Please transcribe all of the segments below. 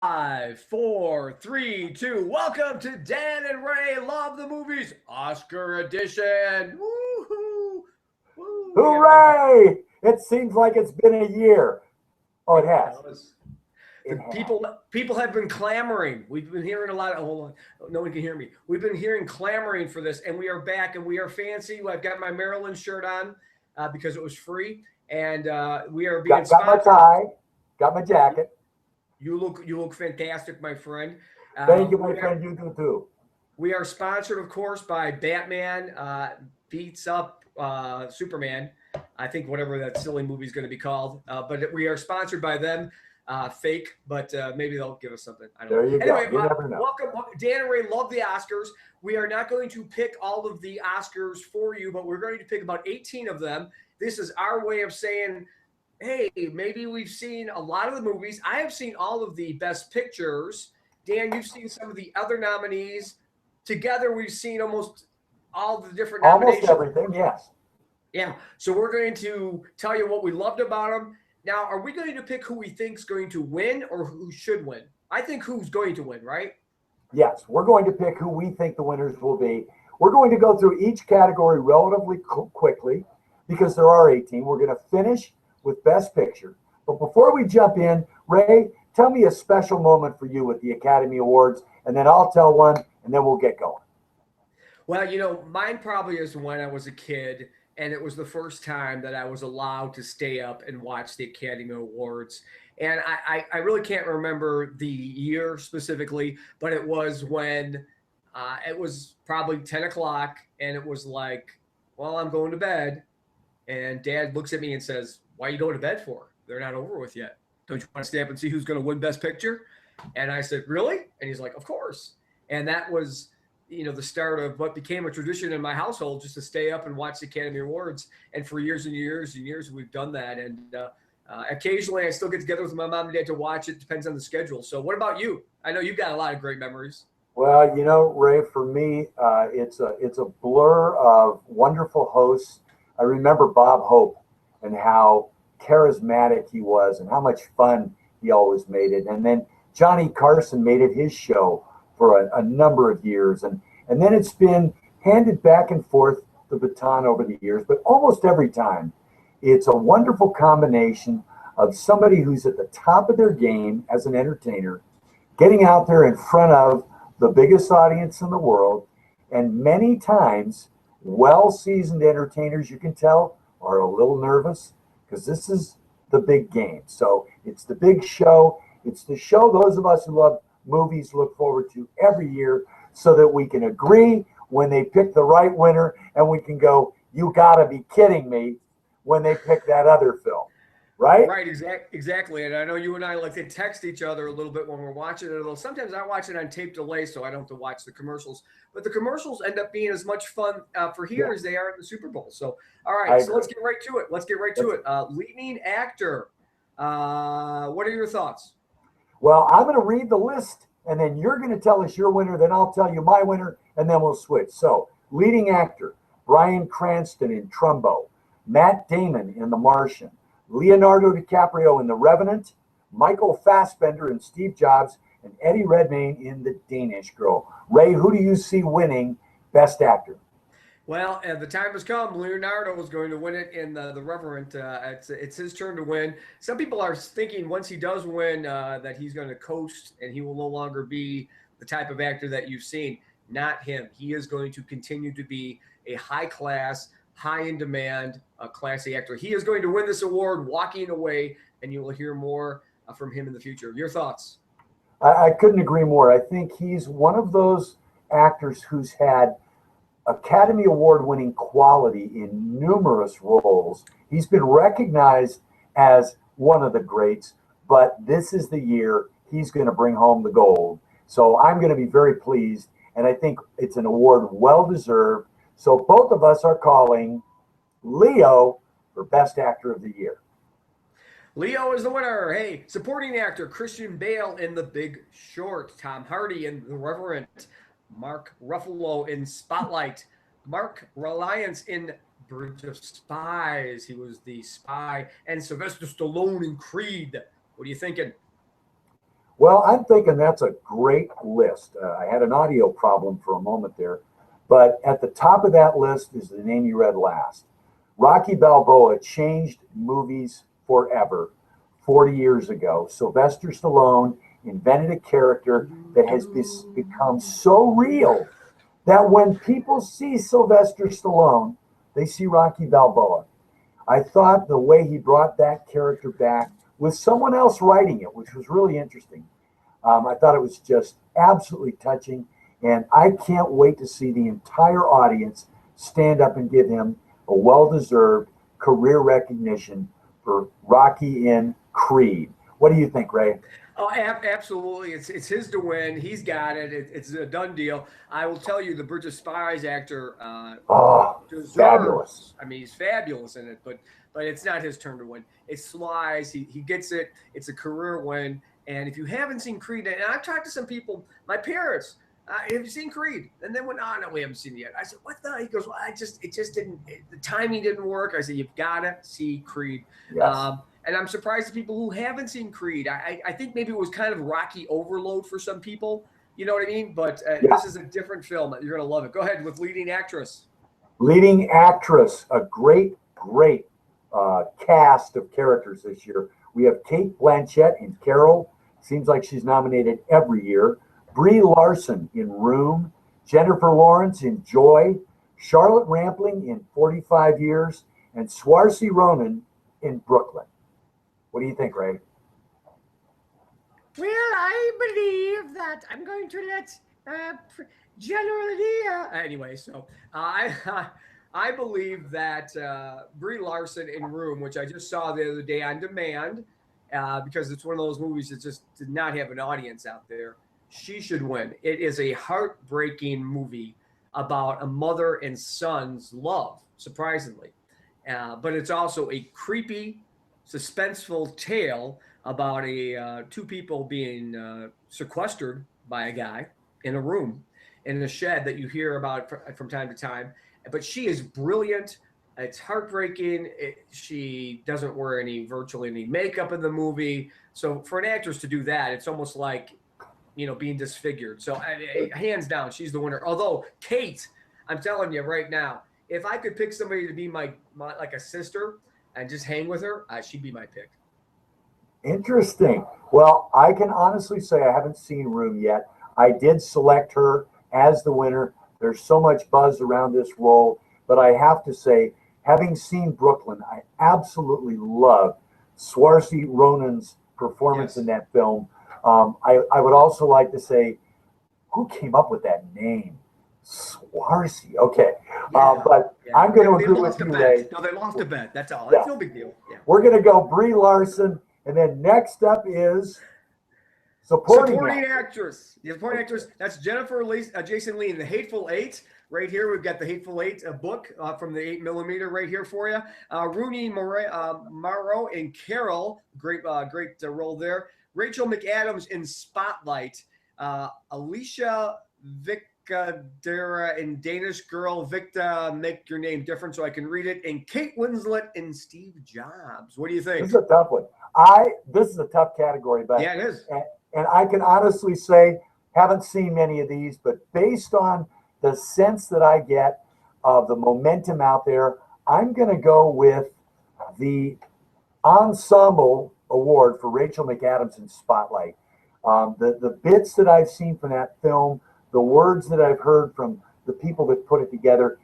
Five, four, three, two. Welcome to Dan and Ray Love the Movies Oscar Edition. Woohoo! Woo! We got my Hooray! It seems like it's been a year. Oh, it it has. does. The It has. people have been clamoring. We've been hearing a lot of hold on. No one can hear me. We've been hearing clamoring for this, and we are back and we are fancy. I've got my Maryland shirt on because it was free, and we are being Got my sponsored. tie, got my jacket. You look fantastic, my friend. Thank you, my We are friend. You do too. We are sponsored, of course, by Batman Beats Up Superman. I think whatever that silly movie is going to be called. But we are sponsored by them. Fake, but maybe they'll give us something. I don't know. There you go. Anyway, You never know. welcome. Dan and Ray love the Oscars. We are not going to pick all of the Oscars for you, but we're going to pick about 18 of them. This is our way of saying, hey, maybe we've seen a lot of the movies. I have seen all of the best pictures. Dan, you've seen some of the other nominees. Together, we've seen almost all the different Almost nominations. everything, yes. Yeah. So we're going to tell you what we loved about them. Now, are we going to pick who we think's going to win or who should win? I think who's going to win, right? Yes, we're going to pick who we think the winners will be. We're going to go through each category relatively quickly because there are 18. We're going to finish with Best Picture. But before we jump in, Ray, tell me a special moment for you with the Academy Awards, and then I'll tell one, and then we'll get going. Well, mine probably is when I was a kid, and it was the first time that I was allowed to stay up and watch the Academy Awards. And I really can't remember the year specifically, but it was when it was probably 10 o'clock, and it was like, well, I'm going to bed. And Dad looks at me and says, why are you going to bed for? They're not over with yet. Don't you want to stay up and see who's going to win Best Picture? And I said, really? And he's like, of course. And that was the start of what became a tradition in my household, just to stay up and watch the Academy Awards. And for years and years and years, we've done that. And occasionally, I still get together with my mom and dad to watch it. Depends on the schedule. So, what about you? I know you've got a lot of great memories. Well, Ray, for me, it's a blur of wonderful hosts. I remember Bob Hope and how charismatic he was and how much fun he always made it. And then Johnny Carson made it his show for a number of years. And then it's been handed back and forth the baton over the years, but almost every time it's a wonderful combination of somebody who's at the top of their game as an entertainer, getting out there in front of the biggest audience in the world, and many times well-seasoned entertainers, you can tell, are a little nervous because this is the big game. So it's the big show. It's the show those of us who love movies look forward to every year so that we can agree when they pick the right winner and we can go, you gotta be kidding me, when they pick that other film, right? Right, exactly. And I know you and I like to text each other a little bit when we're watching it. Although sometimes I watch it on tape delay, so I don't have to watch the commercials. But the commercials end up being as much fun for here Yeah, as they are in the Super Bowl. So, all I right, so let's agree. get right to it. Let's get right to Let's it. Leading actor. What are your thoughts? Well, I'm going to read the list, and then you're going to tell us your winner. Then I'll tell you my winner, and then we'll switch. So, leading actor Bryan Cranston in Trumbo, Matt Damon in The Martian, Leonardo DiCaprio in The Revenant, Michael Fassbender in Steve Jobs, and Eddie Redmayne in The Danish Girl. Ray, who do you see winning Best Actor? Well, the time has come. Leonardo is going to win it in the Reverend. It's his turn to win. Some people are thinking once he does win that he's going to coast and he will no longer be the type of actor that you've seen. Not him. He is going to continue to be a high class, high in demand, classy actor. He is going to win this award walking away, and you will hear more from him in the future. Your thoughts? I couldn't agree more. I think he's one of those actors who's had Academy Award winning quality in numerous roles. He's been recognized as one of the greats, but this is the year he's going to bring home the gold. So I'm going to be very pleased, and I think it's an award well deserved. So both of us are calling Leo for Best Actor of the Year. Leo is the winner. Hey, supporting actor Christian Bale in The Big Short, Tom Hardy in The Reverend, Mark Ruffalo in Spotlight, Mark Reliance in Bridge of Spies. He was the spy, and Sylvester Stallone in Creed. What are you thinking? Well, I'm thinking that's a great list. I had an audio problem for a moment there, but at the top of that list is the name you read last. Rocky Balboa changed movies forever 40 years ago. Sylvester Stallone invented a character that has become so real that when people see Sylvester Stallone, they see Rocky Balboa. I thought the way he brought that character back with someone else writing it, which was really interesting. I thought it was just absolutely touching, and I can't wait to see the entire audience stand up and give him a well-deserved career recognition for Rocky in Creed. What do you think, Ray? Oh, absolutely. It's his to win. He's got it. It's a done deal. I will tell you, the Bridge of Spies actor Oh, fabulous. deserves. I mean, he's fabulous in it, but it's not his turn to win. It's Sly's. He gets it. It's a career win. And if you haven't seen Creed, and I've talked to some people, my parents, have you seen Creed? And then went, oh no, we haven't seen it yet. I said, what the? He goes, well, it just didn't. The timing didn't work. I said, you've got to see Creed. Yes. And I'm surprised at people who haven't seen Creed. I think maybe it was kind of Rocky overload for some people. You know what I mean? But this is a different film. You're going to love it. Go ahead with leading actress. Leading actress, a great cast of characters this year. We have Kate Blanchett in Carol. Seems like she's nominated every year. Brie Larson in Room. Jennifer Lawrence in Joy. Charlotte Rampling in 45 Years. And Saoirse Ronan in Brooklyn. What do you think, Ray? Well, I believe that I'm going to let General Anyway, so I believe that Brie Larson in Room, which I just saw the other day on demand, because it's one of those movies that just did not have an audience out there, she should win. It is a heartbreaking movie about a mother and son's love, surprisingly. But it's also a creepy, suspenseful tale about two people being sequestered by a guy in a room in a shed that you hear about from time to time. But she is brilliant. It's heartbreaking. She doesn't wear virtually any makeup in the movie. So for an actress to do that, it's almost like, being disfigured. So hands down, she's the winner. Although Kate, I'm telling you right now, if I could pick somebody to be my like a sister and just hang with her, she'd be my pick. Interesting. Well, I can honestly say I haven't seen Room yet. I did select her as the winner. There's so much buzz around this role, but I have to say, having seen Brooklyn, I absolutely love Saoirse Ronan's performance in that film. I would also like to say, who came up with that name? Saoirse. Okay. But I'm going to agree with you, Ray. No, they lost a bet. That's all. It's no big deal. Yeah. We're going to go Brie Larson, and then next up is supporting actress. The supporting actress, that's Jennifer Jason Leigh in The Hateful Eight. Right here, we've got The Hateful Eight, a book from the 8mm right here for you. Rooney Mara in Carol, great role there. Rachel McAdams in Spotlight. Alicia Vikander in Danish Girl. Victa, make your name different so I can read it. And Kate Winslet in Steve Jobs. What do you think? This is a tough one. This is a tough category, but yeah, it is. And I can honestly say, haven't seen many of these, but based on the sense that I get of the momentum out there, I'm going to go with the Ensemble Award for Rachel McAdams in Spotlight. The bits that I've seen from that film, the words that I've heard from the people that put it together,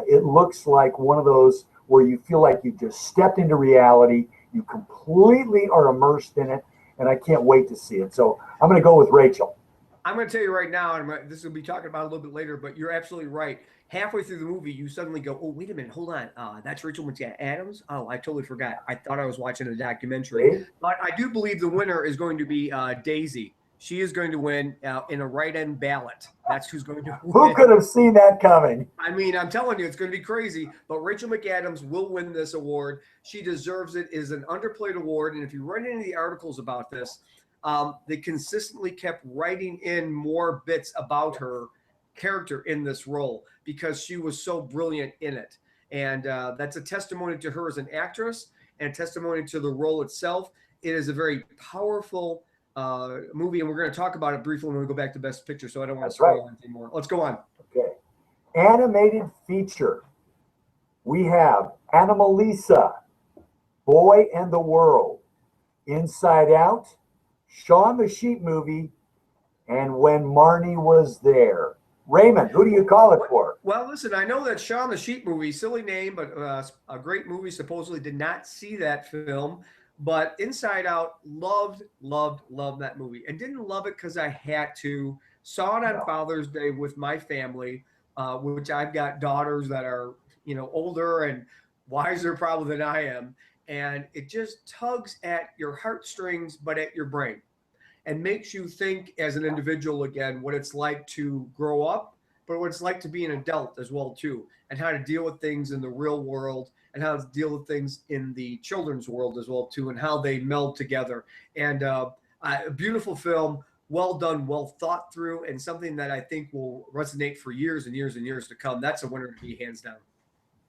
it looks like one of those where you feel like you've just stepped into reality. You completely are immersed in it, and I can't wait to see it. So I'm going to go with Rachel. I'm going to tell you right now, and this will be talking about a little bit later, but you're absolutely right. Halfway through the movie, you suddenly go, oh, wait a minute, hold on. That's Rachel McAdams? Oh, I totally forgot. I thought I was watching a documentary. But I do believe the winner is going to be Daisy. She is going to win in a write-in ballot. That's who's going to win. Who could have seen that coming? I mean, I'm telling you, it's going to be crazy. But Rachel McAdams will win this award. She deserves it. It is an underplayed award. And if you read any of the articles about this, they consistently kept writing in more bits about her character in this role because she was so brilliant in it. And that's a testimony to her as an actress and a testimony to the role itself. It is a very powerful movie, and we're going to talk about it briefly when we go back to Best Picture. So I don't want to That's right. spoil anything more. Let's go on. Okay. Animated feature. We have Anomalisa, Boy and the World, Inside Out, Shaun the Sheep movie, and When Marnie Was There. Raymond, who do you call it for? Well, listen, I know that Shaun the Sheep movie, silly name, but a great movie. Supposedly did not see that film, but Inside Out, loved that movie, and didn't love it because I had to. Saw it on Father's Day with my family, which I've got daughters that are older and wiser probably than I am, and it just tugs at your heartstrings, but at your brain, and makes you think as an individual again what it's like to grow up, but what it's like to be an adult as well too, and how to deal with things in the real world and how to deal with things in the children's world as well too, and how they meld together. And a beautiful film, well done, well thought through, and something that I think will resonate for years and years and years to come. That's a winner to be, hands down.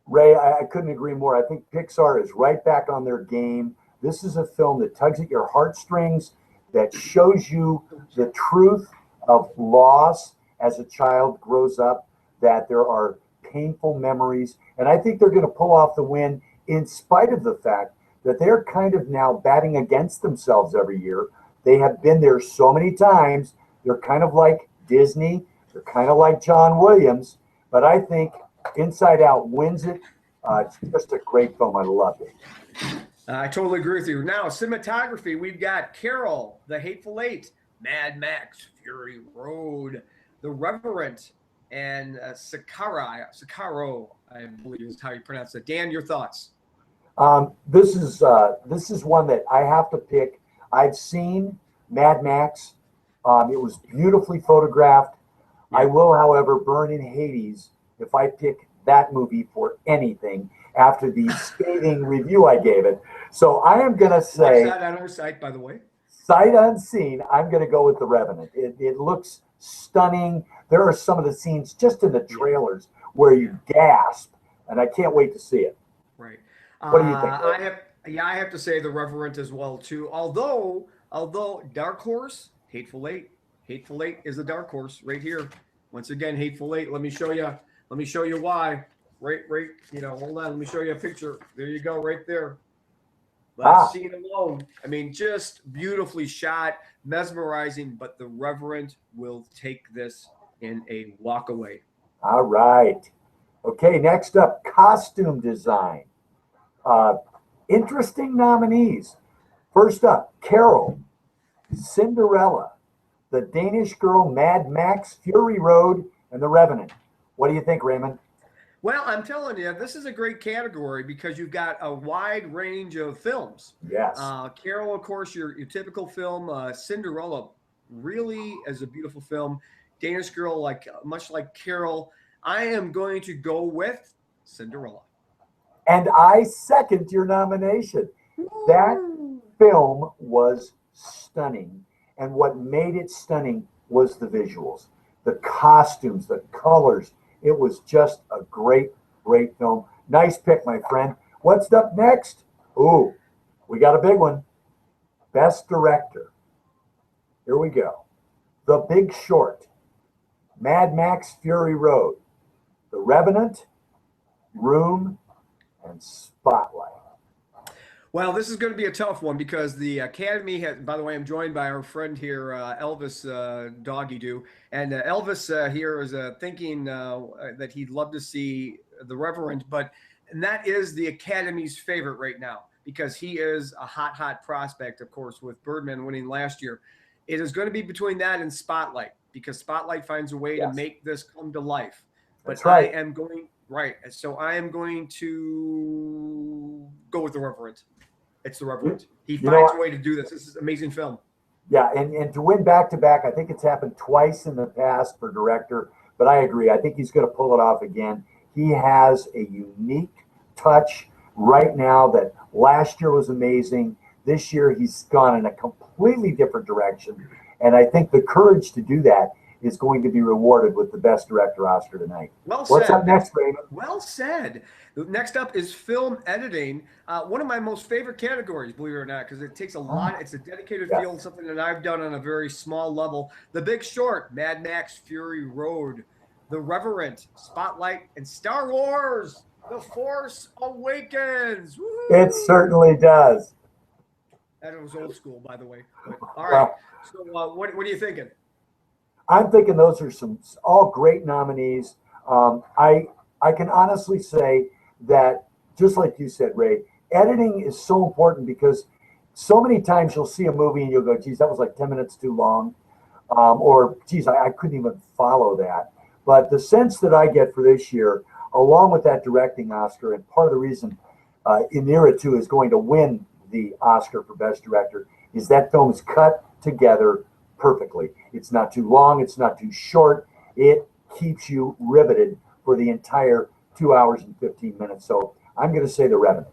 Ray, I couldn't agree more. I think Pixar is right back on their game. This is a film that tugs at your heartstrings, that shows you the truth of loss as a child grows up, that there are painful memories. And I think they're going to pull off the win in spite of the fact that they're kind of now batting against themselves every year. They have been there so many times. They're kind of like Disney. They're kind of like John Williams. But I think Inside Out wins it. It's just a great film. I loved it. I totally agree with you. Now, cinematography, we've got Carol, The Hateful Eight, Mad Max, Fury Road, The Reverend, and Sicario, I believe is how you pronounce it. Dan, your thoughts? This is one that I have to pick. I've seen Mad Max. It was beautifully photographed. Yeah. I will, however, burn in Hades if I pick that movie for anything after the scathing review I gave it. So I am going to say, watch that on our site, by the way. Sight unseen, I'm going to go with The Revenant. It looks stunning. There are some of the scenes just in the trailers where you gasp, and I can't wait to see it. Right. What do you think? I have to say The Reverend as well too. Although Dark Horse, Hateful Eight is a dark horse right here. Once again, Hateful Eight. Let me show you why. Right. Hold on. Let me show you a picture. There you go, right there. That scene alone. I mean, just beautifully shot, mesmerizing. But The Reverend will take this in a walk away. All right. Okay. Next up, costume design. Interesting nominees. First up, Carol, Cinderella, The Danish Girl, Mad Max, Fury Road, and The Revenant. What do you think, Raymond? Well, I'm telling you, this is a great category because you've got a wide range of films. Yes. Carol, of course, your typical film. Cinderella really is a beautiful film. Danish Girl, much like Carol. I am going to go with Cinderella. And I second your nomination. That film was stunning. And what made it stunning was the visuals, the costumes, the colors. It was just a great, great film. Nice pick, my friend. What's up next? Ooh, we got a big one. Best Director. Here we go. The Big Short, Mad Max Fury Road, The Revenant, Room, and Spotlight. Well, this is going to be a tough one because the Academy has, by the way, I'm joined by our friend here, Elvis Doggy Doo. And Elvis here is thinking that he'd love to see The Reverend, and that is the Academy's favorite right now because he is a hot prospect, of course, with Birdman winning last year. It is going to be between that and Spotlight because Spotlight finds a way to make this come to life. But That's right. I am going to go with The Reverend. It's The Reverend. He finds a way to do this. This is an amazing film. Yeah, and to win back-to-back, I think it's happened twice in the past for director, but I agree. I think he's going to pull it off again. He has a unique touch right now that last year was amazing. This year he's gone in a completely different direction, and I think the courage to do that is going to be rewarded with the Best Director Oscar tonight. Well What's said. up next, Raymond? Well said. Next up is film editing. One of my most favorite categories, believe it or not, because it takes a lot. It's a dedicated Yes. field, something that I've done on a very small level. The Big Short, Mad Max Fury Road, The Reverend, Spotlight, and Star Wars, The Force Awakens. Woo-hoo! It certainly does. That was old school, by the way. But, all right. So what are you thinking? I'm thinking those are some all great nominees. I can honestly say that, just like you said, Ray, editing is so important because so many times you'll see a movie and you'll go, geez, that was like 10 minutes too long. Or, geez, I couldn't even follow that. But the sense that I get for this year, along with that directing Oscar, and part of the reason Inarritu is going to win the Oscar for Best Director, is that film is cut together perfectly. It's not too long. It's not too short. It keeps you riveted for the entire 2 hours and 15 minutes. So I'm going to say The Revenant.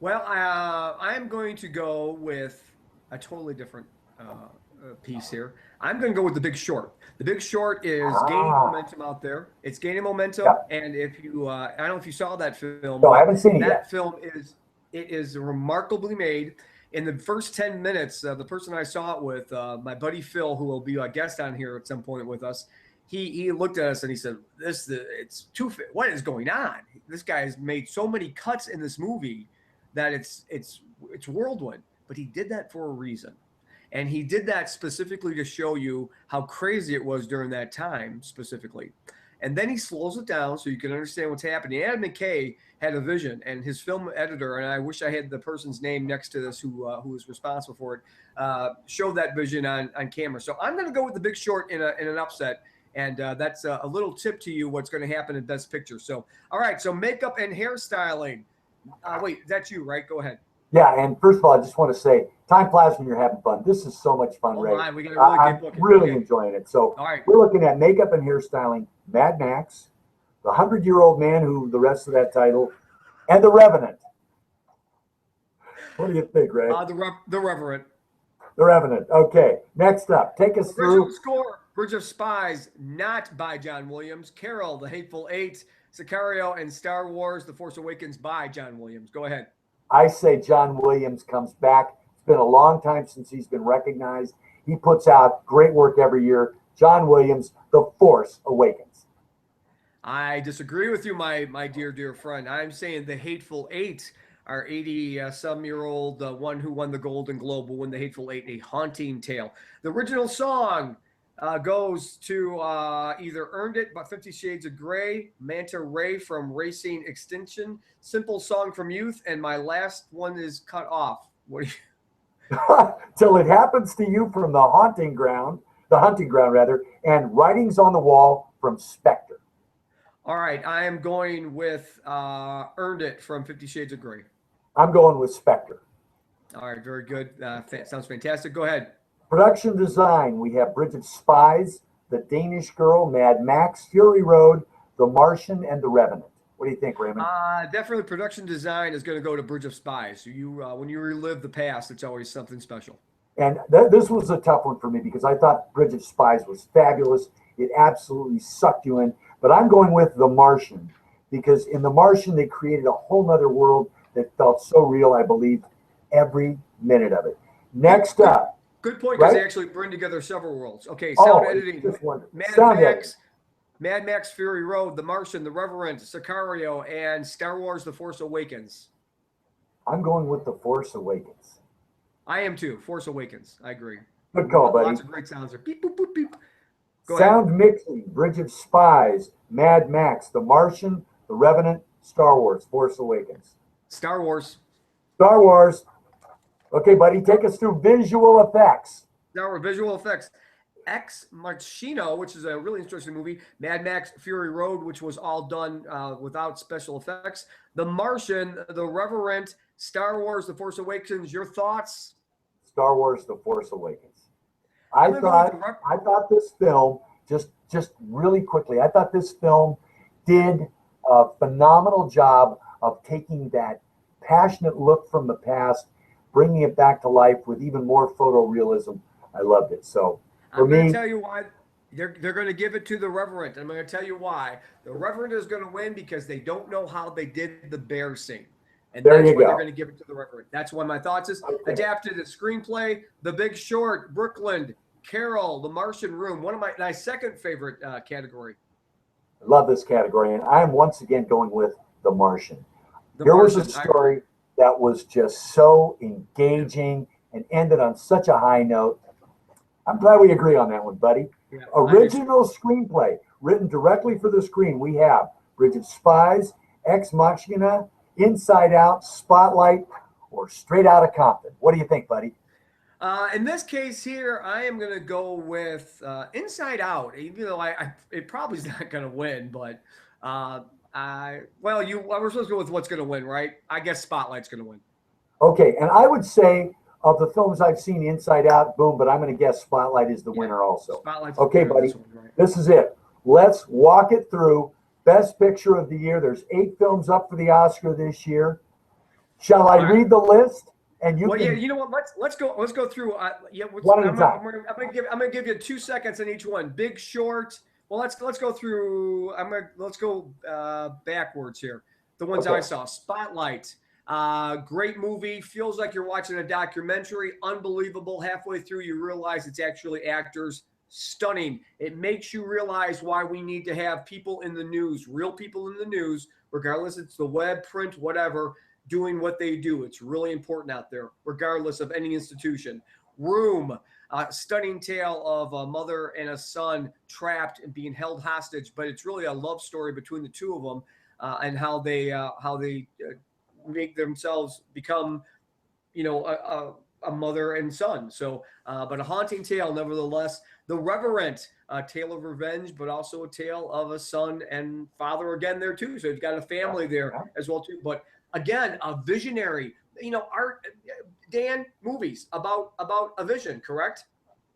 Well, I'm going to go with a totally different piece here. I'm going to go with The Big Short. The Big Short is gaining momentum out there. It's gaining momentum, and if you, I don't know if you saw that film. No, I haven't seen it yet. That film is remarkably made. In the first 10 minutes, the person I saw it with, my buddy Phil, who will be a guest on here at some point with us, he looked at us and he said, it's too, what is going on? This guy has made so many cuts in this movie that it's whirlwind. But he did that for a reason. And he did that specifically to show you how crazy it was during that time specifically. And then he slows it down so you can understand what's happening. Adam McKay had a vision, and his film editor, and I wish I had the person's name next to this who was responsible for it, showed that vision on camera. So I'm going to go with The Big Short in an upset, and that's a little tip to you what's going to happen in Best Picture. So, all right, so makeup and hairstyling. Wait, that's you, right? Go ahead. Yeah, and first of all, I just want to say, time flies when you're having fun. This is so much fun, Ray. We got a really good book. I'm really enjoying it. So all right. We're looking at makeup and hairstyling, Mad Max, The 100-Year-Old Man, who the rest of that title, and The Revenant. What do you think, Ray? The Reverend. The Revenant. Okay, next up, take us through. Original score, Bridge of Spies, not by John Williams. Carol, The Hateful Eight, Sicario, and Star Wars, The Force Awakens by John Williams. Go ahead. I say John Williams comes back. It's been a long time since he's been recognized. He puts out great work every year. John Williams, The Force Awakens. I disagree with you, my dear friend. I'm saying The Hateful Eight, our 80-some-year-old one who won the Golden Globe, will win The Hateful Eight, A Haunting Tale. The original song goes to either Earned It by 50 Shades of Grey, Manta Ray from Racing Extinction, Simple Song from Youth, and my last one is Cut Off. What do you? Till It Happens to You from the Hunting Ground, and Writings on the Wall from Spectre. All right, I am going with Earned It from 50 Shades of Grey. I'm going with Spectre. All right, very good. Sounds fantastic. Go ahead. Production design, we have Bridge of Spies, The Danish Girl, Mad Max, Fury Road, The Martian, and The Revenant. What do you think, Raymond? Definitely production design is going to go to Bridge of Spies. So when you relive the past, it's always something special. And this was a tough one for me because I thought Bridge of Spies was fabulous. It absolutely sucked you in. But I'm going with The Martian because in The Martian, they created a whole nother world that felt so real. I believed every minute of it. Next up. Good point, because they actually bring together several worlds. Okay, sound editing. Mad Max Fury Road, The Martian, The Reverend, Sicario, and Star Wars The Force Awakens. I'm going with The Force Awakens. I am too. Force Awakens. I agree. Good call, buddy. Lots of great sounds there. Beep, boop, boop, beep. Sound mixing, Bridge of Spies, Mad Max, The Martian, The Revenant, Star Wars, Force Awakens. Star Wars. Star Wars. Okay, buddy, take us through visual effects. Now we're visual effects. Ex Machina, which is a really interesting movie. Mad Max Fury Road, which was all done without special effects. The Martian, The Reverend, Star Wars, The Force Awakens. Your thoughts? Star Wars, The Force Awakens. I thought this film, just really quickly, I thought this film did a phenomenal job of taking that passionate look from the past, bringing it back to life with even more photorealism. I loved it. So for me, I'm going to tell you why. They're going to give it to the Reverend. I'm going to tell you why. The Reverend is going to win because they don't know how they did the bear scene. And There that's you why they're go. going to give it to the Reverend. That's one of my thoughts is Okay. adapted to screenplay, The Big Short, Brooklyn, Carol, The Martian Room. One of my second favorite category. I love this category, and I am once again going with The Martian. The Here was a Martian. I agree. story that was just so engaging and ended on such a high note. I'm glad we agree on that one, buddy. Yeah, I do. Original screenplay written directly for the screen. We have Bridge of Spies, Ex Machina, Inside Out, Spotlight, or Straight Outta Compton. What do you think, buddy? In this case here, I am going to go with Inside Out, even though it probably is not going to win, but we're supposed to go with what's going to win, right? I guess Spotlight's going to win. Okay, and I would say of the films I've seen, Inside Out, boom, but I'm going to guess Spotlight is the winner also. Spotlight's Okay, the winner of buddy, this one, right? this is it. Let's walk it through. Best Picture of the Year. There's 8 films up for the Oscar this year. Shall I All right. read the list? And you Well, can yeah, you know what? Let's go through. One at a time. I'm gonna give you 2 seconds on each one. Big Short. Well, let's go through. Let's go backwards here. The ones Okay. I saw. Spotlight. Great movie. Feels like you're watching a documentary. Unbelievable. Halfway through, you realize it's actually actors. Stunning. It makes you realize why we need to have people in the news, real people in the news, regardless it's the web, print, whatever, doing what they do. It's really important out there, regardless of any institution. Room, stunning tale of a mother and a son trapped and being held hostage, but it's really a love story between the two of them and how they make themselves become, a mother and son. So, but a haunting tale, nevertheless. The Reverend, a tale of revenge, but also a tale of a son and father again there too. So you've got a family there as well too. But again, a visionary, art, Dan, movies about a vision, correct?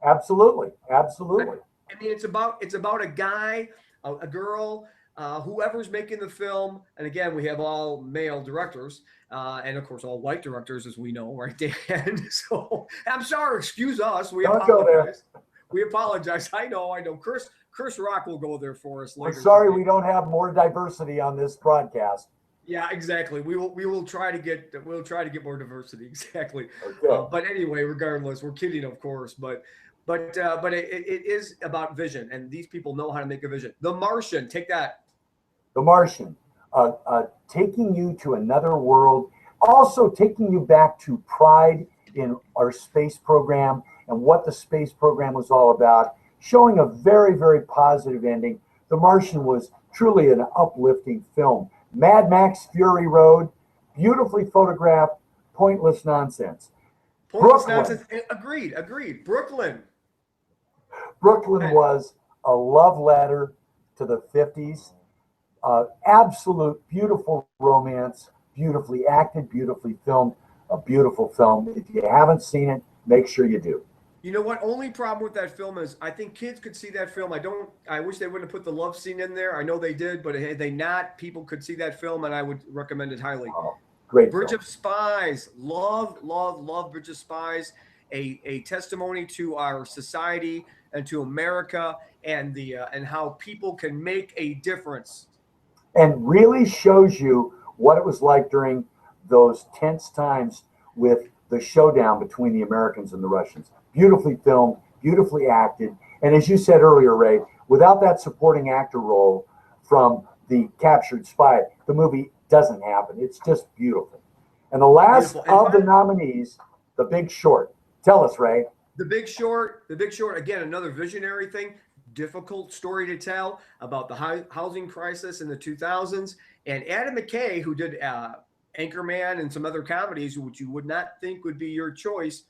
Absolutely. Absolutely. I mean, it's about a guy, a girl, whoever's making the film, and again, we have all male directors, and of course, all white directors, as we know, right, Dan? So I'm sorry, excuse us. We Don't go there. apologize. We apologize. I know. Chris Rock will go there for us later. We're sorry we don't have more diversity on this broadcast. Yeah, exactly. We will try to get more diversity. Exactly. Okay. But anyway, regardless, we're kidding, of course. But it is about vision, and these people know how to make a vision. The Martian, take that. The Martian, taking you to another world, also taking you back to pride in our space program and what the space program was all about, showing a very, very positive ending. The Martian was truly an uplifting film. Mad Max Fury Road, beautifully photographed, pointless nonsense. Pointless Brooklyn. nonsense. Agreed. Brooklyn was a love letter to the 50s. Absolute beautiful romance, beautifully acted, beautifully filmed, a beautiful film. If you haven't seen it, make sure you do. You know what? Only problem with that film is I think kids could see that film. I wish they wouldn't have put the love scene in there. I know they did, but had they not, people could see that film, and I would recommend it highly. Great Bridge film. of Spies. Love Bridge of Spies. A testimony to our society and to America and and how people can make a difference. And really shows you what it was like during those tense times with the showdown between the Americans and the Russians. Beautifully filmed, beautifully acted. And as you said earlier, Ray, without that supporting actor role from the captured spy, the movie doesn't happen. It's just beautiful. And the last of the nominees, The Big Short. Tell us, Ray. The Big Short, again, another visionary thing, difficult story to tell about the housing crisis in the 2000s. And Adam McKay, who did Anchorman and some other comedies, which you would not think would be your choice,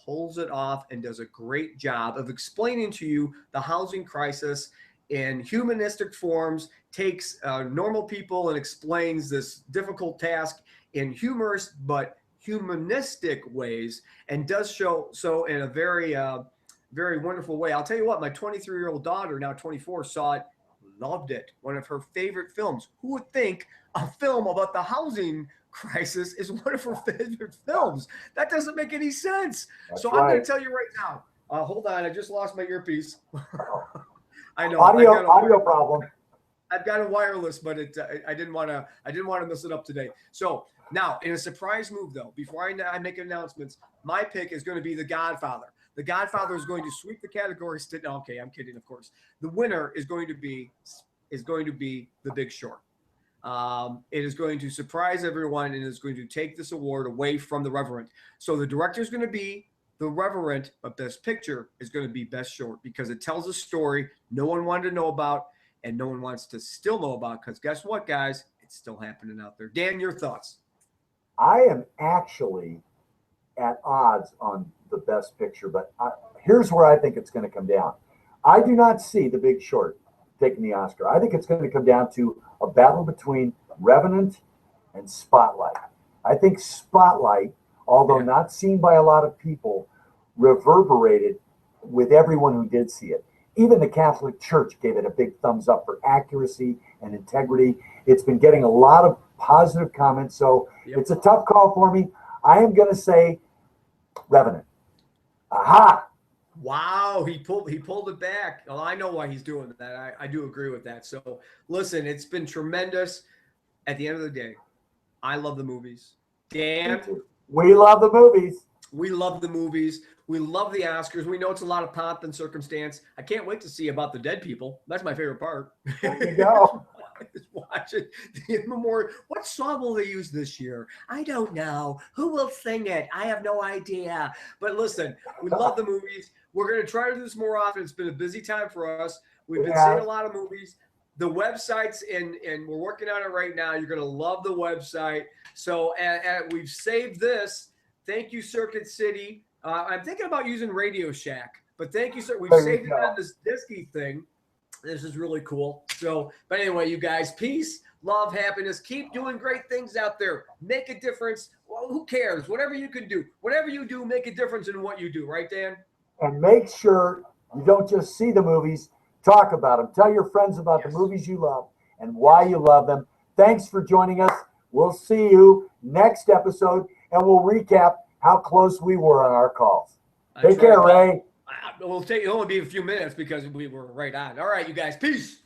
pulls it off and does a great job of explaining to you the housing crisis in humanistic forms, takes normal people and explains this difficult task in humorous but humanistic ways, and does so in a very very wonderful way. I'll tell you what, my 23-year-old daughter, now 24, saw it, loved it. One of her favorite films. Who would think a film about the housing crisis is one of her favorite films? That doesn't make any sense. That's so right. I'm going to tell you right now. Hold on, I just lost my earpiece. I know. Audio problem. I've got a wireless, but I didn't want to mess it up today. So now, in a surprise move, though, before I make announcements, my pick is going to be The Godfather. The Godfather is going to sweep the category. No, okay, I'm kidding, of course. The winner is going to be The Big Short. It is going to surprise everyone and is going to take this award away from The Reverend. So the director is going to be The Reverend, but Best Picture is going to be Best Short because it tells a story no one wanted to know about and no one wants to still know about because guess what, guys? It's still happening out there. Dan, your thoughts? I am actually at odds on the Best Picture, but here's where I think it's going to come down. I do not see The Big Short taking the Oscar. I think it's going to come down to a battle between Revenant and Spotlight. I think Spotlight, although not seen by a lot of people, reverberated with everyone who did see it. Even the Catholic Church gave it a big thumbs up for accuracy and integrity. It's been getting a lot of positive comments, so it's a tough call for me. I am going to say Revenant. Aha! Wow, he pulled it back. Well, I know why he's doing that. I do agree with that. So listen, it's been tremendous. At the end of the day, I love the movies. Dan, we love the movies. We love the movies. We love the Oscars. We know it's a lot of pomp and circumstance. I can't wait to see about the dead people. That's my favorite part. There you go. Just watch it. The memorial. What song will they use this year? I don't know. Who will sing it? I have no idea. But listen, we love the movies. We're going to try to do this more often. It's been a busy time for us. We've been seeing a lot of movies. The website's and we're working on it right now. You're going to love the website. So and we've saved this. Thank you, Circuit City. I'm thinking about using Radio Shack, but thank you, sir. We've saved it on this Disky thing. This is really cool. So, but anyway, you guys, peace, love, happiness. Keep doing great things out there. Make a difference. Well, who cares? Whatever you can do. Whatever you do, make a difference in what you do. Right, Dan? And make sure you don't just see the movies. Talk about them. Tell your friends about the movies you love and why you love them. Thanks for joining us. We'll see you next episode, and we'll recap how close we were on our calls. Take care, Ray. It'll only be a few minutes because we were right on. All right, you guys. Peace.